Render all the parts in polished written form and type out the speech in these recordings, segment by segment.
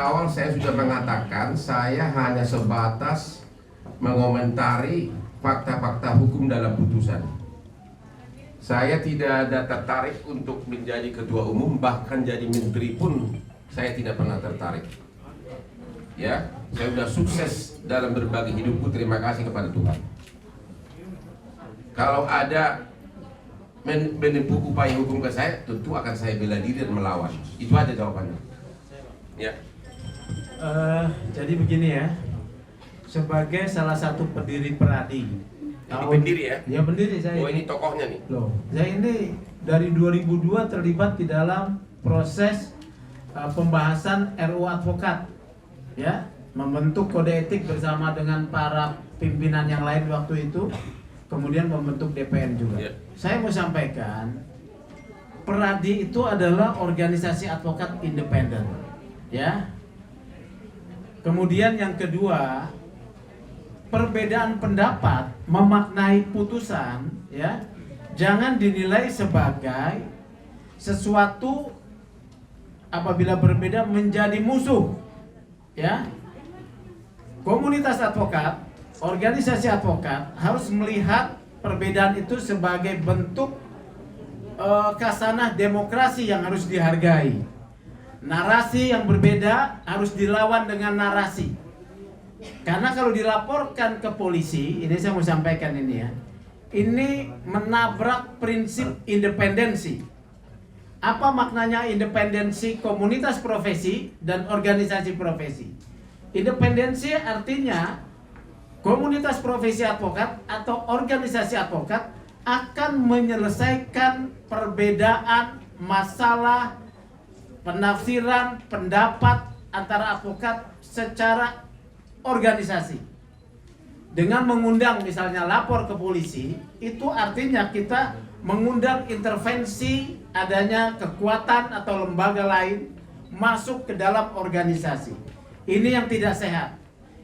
awal saya sudah mengatakan saya hanya sebatas mengomentari fakta-fakta hukum dalam putusan. Saya tidak ada tertarik untuk menjadi ketua umum, bahkan jadi menteri pun saya tidak pernah tertarik. Ya, saya sudah sukses dalam berbagi hidupku, terima kasih kepada Tuhan. Kalau ada menempuh upaya hukum ke saya, tentu akan saya bela diri dan melawan. Itu aja jawabannya. Ya. Jadi begini ya, sebagai salah satu pendiri Peradi. Ini pendiri ya? Ya pendiri saya. Oh ini tokohnya nih. Loh, saya ini dari 2002 terlibat di dalam proses pembahasan RUU Advokat, ya, membentuk kode etik bersama dengan para pimpinan yang lain waktu itu, kemudian membentuk DPN juga. Ya. Saya mau sampaikan, Peradi itu adalah organisasi advokat independen, ya. Kemudian yang kedua, perbedaan pendapat memaknai putusan, ya, jangan dinilai sebagai sesuatu apabila berbeda menjadi musuh, ya. Komunitas advokat, organisasi advokat harus melihat perbedaan itu sebagai bentuk khasanah demokrasi yang harus dihargai. Narasi yang berbeda harus dilawan dengan narasi. Karena kalau dilaporkan ke polisi, ini saya mau sampaikan ini ya, ini menabrak prinsip independensi. Apa maknanya independensi komunitas profesi dan organisasi profesi? Independensi artinya komunitas profesi advokat atau organisasi advokat akan menyelesaikan perbedaan masalah penafsiran pendapat antara advokat secara organisasi. Dengan mengundang misalnya lapor ke polisi, itu artinya kita mengundang intervensi adanya kekuatan atau lembaga lain masuk ke dalam organisasi. Ini yang tidak sehat.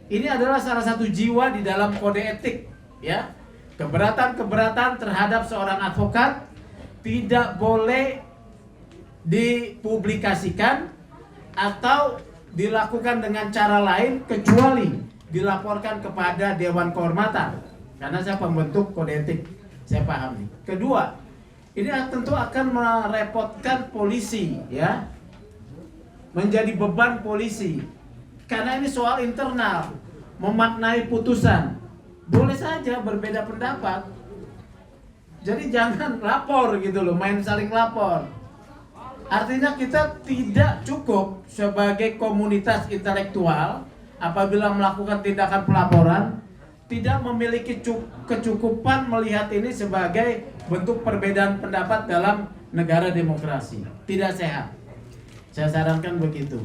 Ini adalah salah satu jiwa di dalam kode etik, ya. Keberatan-keberatan terhadap seorang advokat tidak boleh dipublikasikan atau dilakukan dengan cara lain kecuali dilaporkan kepada Dewan Kehormatan. Karena saya pembentuk kode etik, saya paham nih. Kedua, ini tentu akan merepotkan polisi, ya, menjadi beban polisi. Karena ini soal internal, memaknai putusan. Boleh saja berbeda pendapat. Jadi jangan lapor gitu loh, main saling lapor. Artinya kita tidak cukup sebagai komunitas intelektual apabila melakukan tindakan pelaporan, tidak memiliki kecukupan melihat ini sebagai bentuk perbedaan pendapat dalam negara demokrasi. Tidak sehat. Saya sarankan begitu.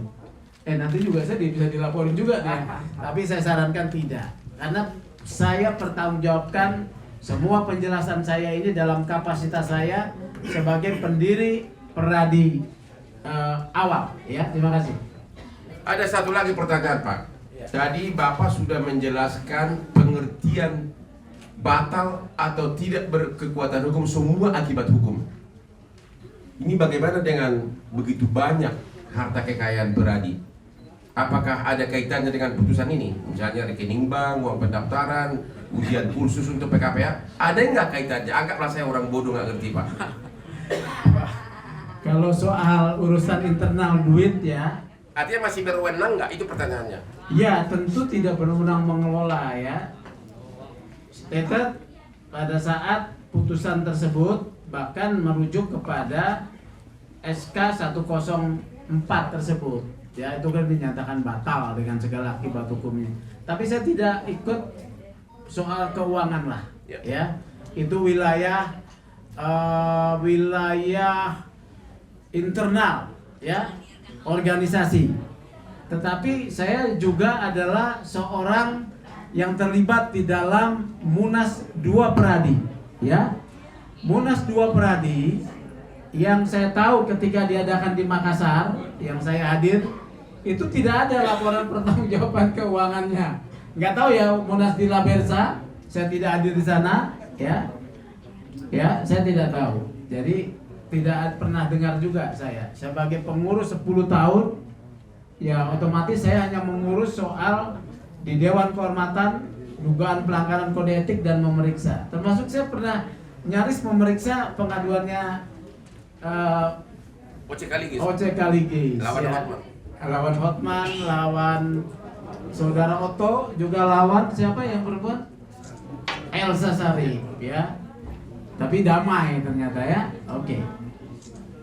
Nanti juga saya bisa dilaporin juga nih. Tapi saya sarankan tidak. Karena saya pertanggungjawabkan semua penjelasan saya ini dalam kapasitas saya sebagai pendiri Peradi awal. Ya, terima kasih. Ada satu lagi pertanyaan, Pak. Tadi Bapak sudah menjelaskan pengertian batal atau tidak berkekuatan hukum, semua akibat hukum. Ini bagaimana dengan begitu banyak harta kekayaan Peradi? Apakah ada kaitannya dengan putusan ini? Misalnya rekening bank, uang pendaftaran, ujian kursus untuk PKPA. Ada nggak kaitannya? Anggaplah saya orang bodoh nggak ngerti, Pak. Kalau soal urusan internal duit ya, artinya masih berwenang nggak? Itu pertanyaannya. Ya, tentu tidak berwenang mengelola ya. Kita pada saat putusan tersebut bahkan merujuk kepada SK 104 tersebut. Ya, itu kan dinyatakan batal dengan segala akibat hukumnya. Tapi saya tidak ikut soal keuangan lah, ya. Itu wilayah internal, ya, organisasi. Tetapi saya juga adalah seorang yang terlibat di dalam Munas 2 Peradi, ya. Munas 2 Peradi yang saya tahu ketika diadakan di Makassar, yang saya hadir, itu tidak ada laporan pertanggungjawaban keuangannya. Nggak tahu ya Munas di Labersa, saya tidak hadir di sana, ya. Ya, saya tidak tahu. Jadi tidak pernah dengar juga saya sebagai pengurus 10 tahun ya otomatis saya hanya mengurus soal di Dewan Kehormatan dugaan pelanggaran kode etik dan memeriksa. Termasuk saya pernah nyaris memeriksa pengaduannya OC Kaligis. Lawan ya. Hotman. Lawan Hotman, lawan saudara Otto, juga lawan siapa yang perempuan? Elsa Sarif, ya. Tapi damai ternyata ya. Oke.